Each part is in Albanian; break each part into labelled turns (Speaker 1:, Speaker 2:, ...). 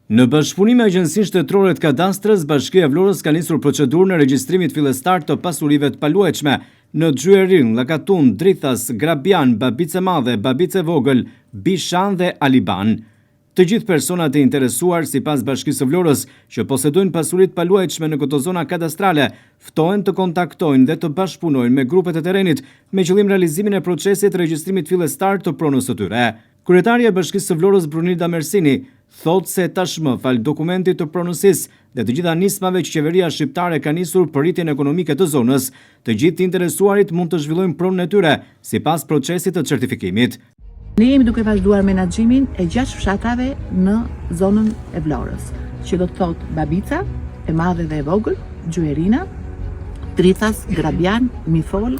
Speaker 1: Në bashkëpunim me Agjencinë Shtetërore të Kadastrës, Bashkia e Vlorës ka nisur procedurën e regjistrimit fillestar të pasurive të paluajtshme në Gjyerin, Llakatun, Drithas, Grabian, Babice Madhe, Babice Vogël, Bishan dhe Aliban. Të gjithë personat e interesuar sipas Bashkisë së Vlorës që posedojnë pasuri të paluajtshme në këto zona kadastrale, ftohen të kontaktojnë dhe të bashkëpunojnë me grupet e terrenit me qëllim realizimin e procesit të regjistrimit fillestar të pronës së tyre. Kryetaria e Bashkisë së Vlorës Brunilda Mersini thotë se tashmë fal dokumentit të pronësisë dhe të gjitha nismave që qeveria shqiptare ka nisur për rritjen ekonomike të zonës, të gjithë të interesuarit mund të zhvillojnë pronën e tyre sipas procesit të certifikimit.
Speaker 2: Ne jemi duke vazhduar menaxhimin e 6 fshatrave në zonën e Vlorës, që do të thotë Babica, e Madhe dhe e Vogël, Gjuerina, Drithas, Grabian, Mifol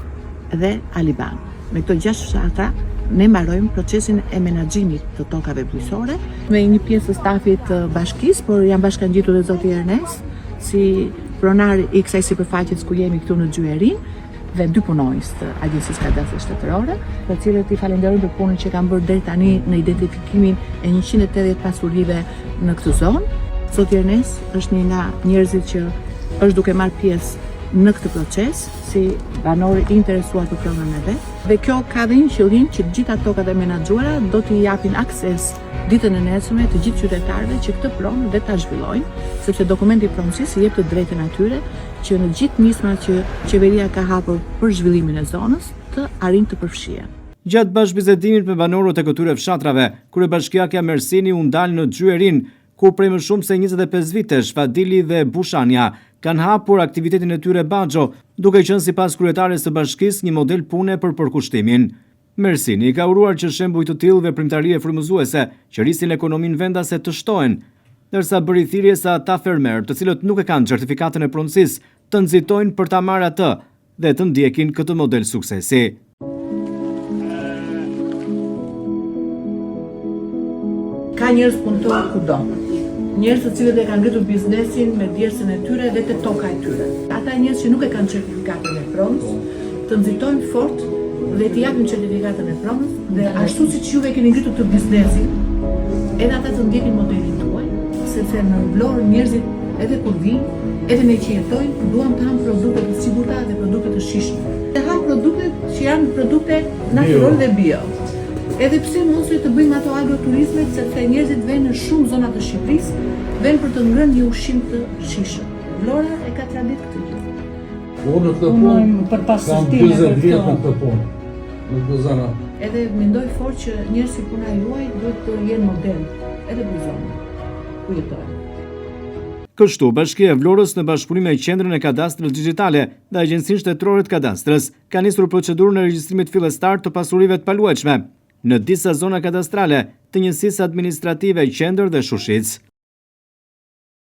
Speaker 2: dhe Aliban. Me këto 6 fshatra ne mbarojmë procesin e menaxhimit të tokave bujqësore me një pjesë të stafit të bashkisë, por janë bashkangjitur dhe zoti Ernest si pronar i kësaj sipërfaqes ku jemi këtu në Gjyerin dhe 2 punonjës të Agjencisë Kadastrës Shtetërore, të cilët i falenderojmë për punën që kanë bërë deri tani në identifikimin e 180 pasurive në këtë zonë. Zoti Ernest është një nga njerëzit që është duke marrë pjesë në këtë proces si banor i interesuar për pronën e vet. Dhe kjo ka dhe një qëllim që të gjitha tokat e menaxhuara do t'i japin akses ditën e nesërme të gjithë qytetarëve që këtë pronë dhe ta zhvillojnë, sepse dokumenti i pronësisë i jep të drejtën atyre që në gjithë nismat që qeveria ka hapur për zhvillimin e zonës të arrijnë të përfshihen.
Speaker 1: Gjatë bashkëbisedimit me banorët e këtyre fshatrave, kryebashkiakja Mersini u ndal në Gjyerin, ku prej më shumë se 25 vitesh Fadili dhe Bushania kanë hapur aktivitetin e tyre Baxho, duke qenë sipas kryetares së bashkisë një model pune për përkushtimin. Mersini ka uruar që shembuj të tillë veprimtarie frymëzuese që rrisin ekonominë vendase të shtohen, ndërsa bëri thirrje sa ata fermerë, të cilët nuk e kanë certifikatën e pronësisë, të nxitojnë për ta marrë atë dhe të ndjekin këtë model suksesi.
Speaker 2: Ka njerëz punëtor kudo. Njerëz të cilët e kanë ngritur biznesin me djersën e tyre dhe te toka e tyre. Ata njerëz që nuk e kanë certifikatën e pronës, të nxitojnë fort dhe t'i japim certifikatën e pronës dhe ashtu siç juve keni ngritur të biznesin, edhe ata të ndjekin modelin tuaj, sepse në Vlorë njerëzit edhe kur vinë, edhe ne që jetojnë, duam të hanë produkte të sigurta dhe produkte të shijshme. Të hanë produkte që janë produkte natyrore dhe bio. Edhe pse mos të bëjmë ato agroturizmet, sepse njerëzit vënë në shumë zona të Shqipërisë, vënë për të ngrënë një ushqim të shijshëm. Vlora e ka tradit këtë gjë.
Speaker 3: Unë këtë punë kam 20 vjet në këtë punë, në këtë zona.
Speaker 2: Edhe mendoj fort që njerëz si puna juaj duhet të jenë model edhe për zonën ku jetojnë.
Speaker 1: Kështu, Bashkia e Vlorës në bashkëpunim me Qendrën e Kadastrës Digjitale dhe Agjencinë Shtetërore të Kadastrës ka nisur procedurën e regjistrimit fillestar të pasurive të paluajtshme në disa zona kadastrale të njësisë administrative Qendër dhe Shushicë.